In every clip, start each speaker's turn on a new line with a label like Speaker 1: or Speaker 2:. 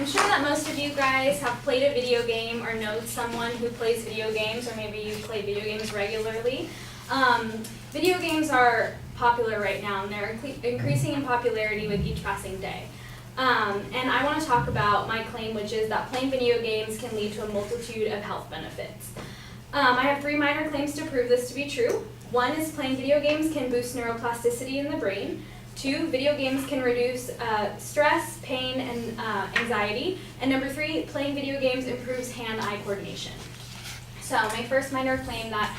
Speaker 1: I'm sure that most of you guys have played a video game or know someone who plays video games, or maybe you play video games regularly. Video games are popular right now, and they're increasing in popularity with each passing day. And I want to talk about my claim, which is that playing video games can lead to a multitude of health benefits. I have 3 minor claims to prove this to be true. 1 is playing video games can boost neuroplasticity in the brain. 2, video games can reduce stress, pain, and anxiety. And number 3, playing video games improves hand-eye coordination. So my first minor claim that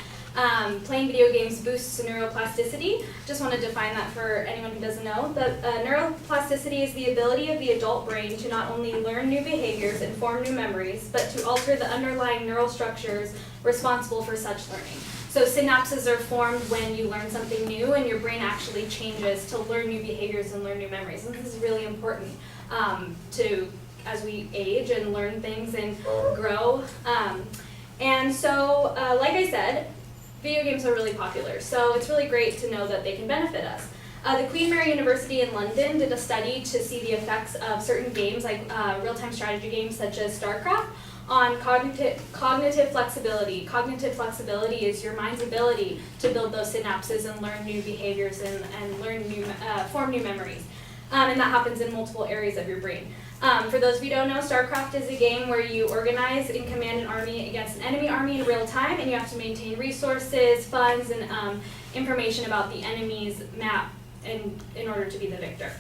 Speaker 1: playing video games boosts neuroplasticity. Just want to define that for anyone who doesn't know. Neuroplasticity is the ability of the adult brain to not only learn new behaviors and form new memories, but to alter the underlying neural structures responsible for such learning. So synapses are formed when you learn something new, and your brain actually changes to learn new behaviors and learn new memories. And this is really important as we age and learn things and grow. And so, like I said, video games are really popular, so it's really great to know that they can benefit us. The Queen Mary University in London did a study to see the effects of certain games, like real-time strategy games such as StarCraft, on cognitive flexibility. Cognitive flexibility is your mind's ability to build those synapses and learn new behaviors and learn form new memories. And that happens in multiple areas of your brain. For those of you who don't know, StarCraft is a game where you organize and command an army against an enemy army in real time, and you have to maintain resources, funds, and information about the enemy's map in order to be the victor.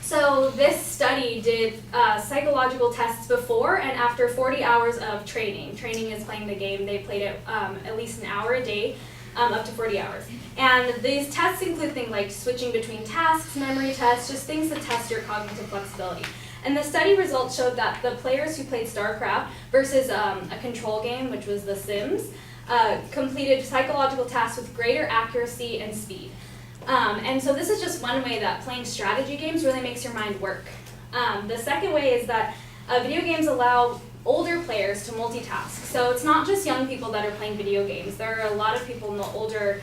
Speaker 1: So this study did psychological tests before and after 40 hours of training. Training is playing the game. They played it at least an hour a day, up to 40 hours. And these tests include things like switching between tasks, memory tests, just things to test your cognitive flexibility. And the study results showed that the players who played StarCraft versus a control game, which was The Sims, completed psychological tasks with greater accuracy and speed. And so this is just one way that playing strategy games really makes your mind work. The second way is that video games allow older players to multitask. So it's not just young people that are playing video games. There are a lot of people in the older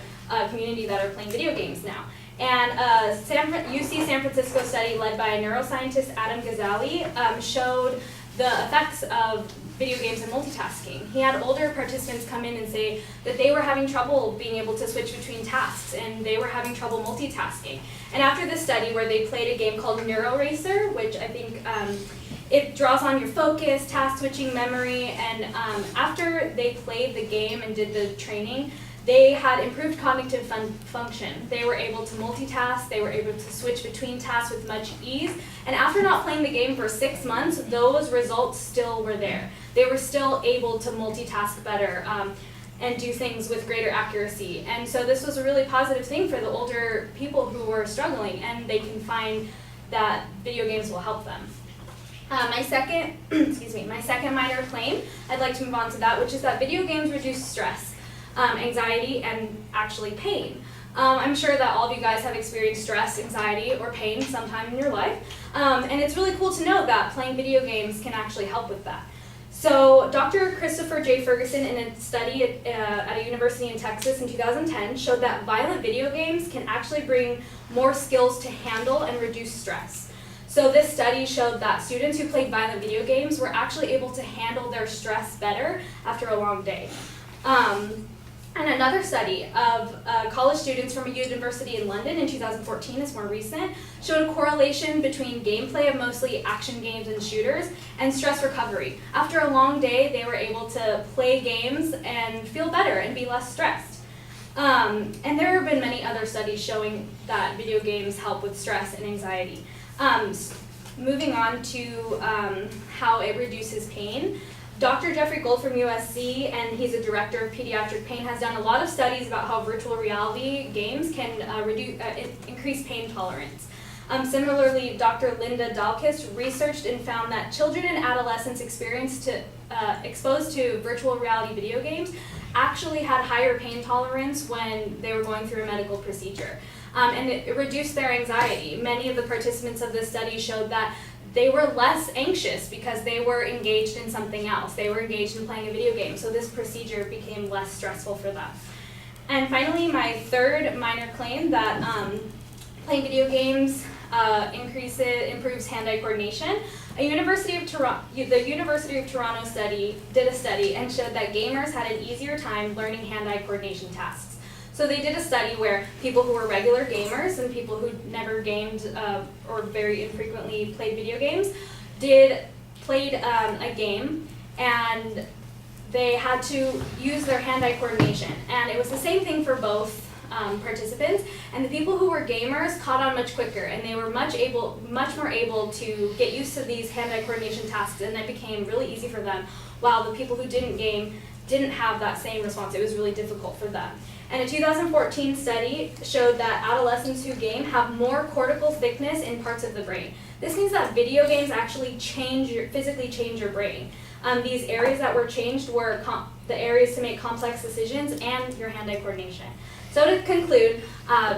Speaker 1: community that are playing video games now. And UC San Francisco study led by neuroscientist Adam Gazzaley showed the effects of video games and multitasking. He had older participants come in and say that they were having trouble being able to switch between tasks, and they were having trouble multitasking. And after this study where they played a game called Neuro Racer, which I think it draws on your focus, task switching, memory, and after they played the game and did the training, they had improved cognitive function. They were able to multitask, they were able to switch between tasks with much ease, and after not playing the game for 6 months, those results still were there. They were still able to multitask better and do things with greater accuracy. And so this was a really positive thing for the older people who were struggling, and they can find that video games will help them. My second minor claim, I'd like to move on to that, which is that video games reduce stress, anxiety, and actually pain. I'm sure that all of you guys have experienced stress, anxiety, or pain sometime in your life. And it's really cool to know that playing video games can actually help with that. So Dr. Christopher J. Ferguson, in a study at a university in Texas in 2010, showed that violent video games can actually bring more skills to handle and reduce stress. So this study showed that students who played violent video games were actually able to handle their stress better after a long day. And another study of college students from a university in London in 2014, is more recent, showed a correlation between gameplay of mostly action games and shooters and stress recovery. After a long day, they were able to play games and feel better and be less stressed. And there have been many other studies showing that video games help with stress and anxiety. Moving on to how it reduces pain. Dr. Jeffrey Gold from USC, and he's a director of pediatric pain, has done a lot of studies about how virtual reality games can increase pain tolerance. Similarly, Dr. Linda Dahlquist researched and found that children and adolescents exposed to virtual reality video games actually had higher pain tolerance when they were going through a medical procedure. And it reduced their anxiety. Many of the participants of this study showed that they were less anxious because they were engaged in something else. They were engaged in playing a video game, so this procedure became less stressful for them. And finally, my third minor claim that playing video games improves hand-eye coordination. The University of Toronto did a study and showed that gamers had an easier time learning hand-eye coordination tasks. So they did a study where people who were regular gamers and people who never gamed or very infrequently played video games played a game, and they had to use their hand-eye coordination. And it was the same thing for both participants, and the people who were gamers caught on much quicker, and they were much more able to get used to these hand-eye coordination tasks, and it became really easy for them, while the people who didn't game didn't have that same response. It was really difficult for them. And a 2014 study showed that adolescents who game have more cortical thickness in parts of the brain. This means that video games actually physically change your brain. These areas that were changed were the areas to make complex decisions and your hand-eye coordination. So to conclude,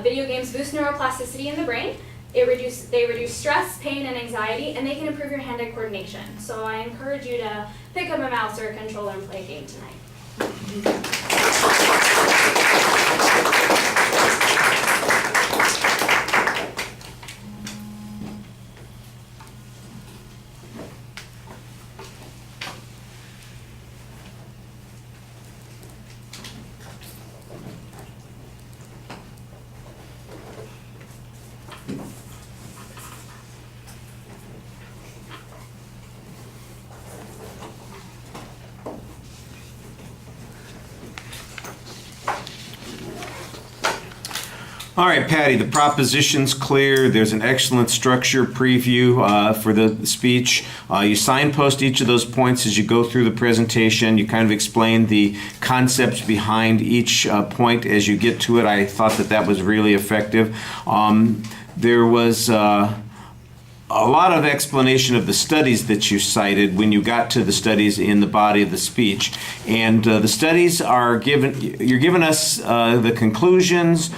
Speaker 1: video games boost neuroplasticity in the brain. They reduce stress, pain, and anxiety, and they can improve your hand-eye coordination. So I encourage you to pick up a mouse or a controller and play a game tonight.
Speaker 2: All right, Patti, the proposition's clear. There's an excellent structure preview for the speech. You signpost each of those points as you go through the presentation. You kind of explain the concepts behind each point as you get to it. I thought that was really effective. There was a lot of explanation of the studies that you cited when you got to the studies in the body of the speech. And the studies are you're giving us the conclusions.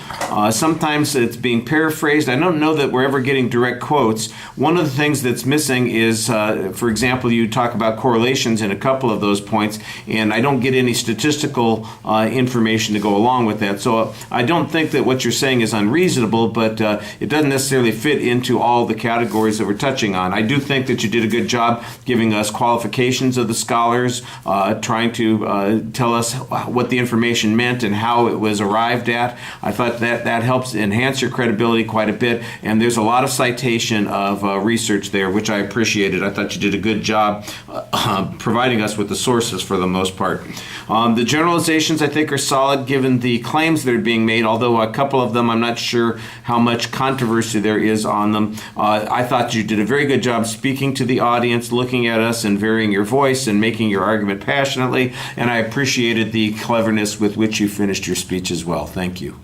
Speaker 2: Sometimes it's being paraphrased. I don't know that we're ever getting direct quotes. One of the things that's missing is, for example, you talk about correlations in a couple of those points, and I don't get any statistical information to go along with that. So I don't think that what you're saying is unreasonable, but it doesn't necessarily fit into all the categories that we're touching on. I do think that you did a good job giving us qualifications of the scholars, trying to tell us what the information meant and how it was arrived at. I thought that helps enhance your credibility quite a bit, and there's a lot of citation of research there, which I appreciated. I thought you did a good job providing us with the sources for the most part. The generalizations, I think, are solid given the claims that are being made, although a couple of them I'm not sure how much controversy there is on them. I thought you did a very good job speaking to the audience, looking at us and varying your voice and making your argument passionately, and I appreciated the cleverness with which you finished your speech as well. Thank you.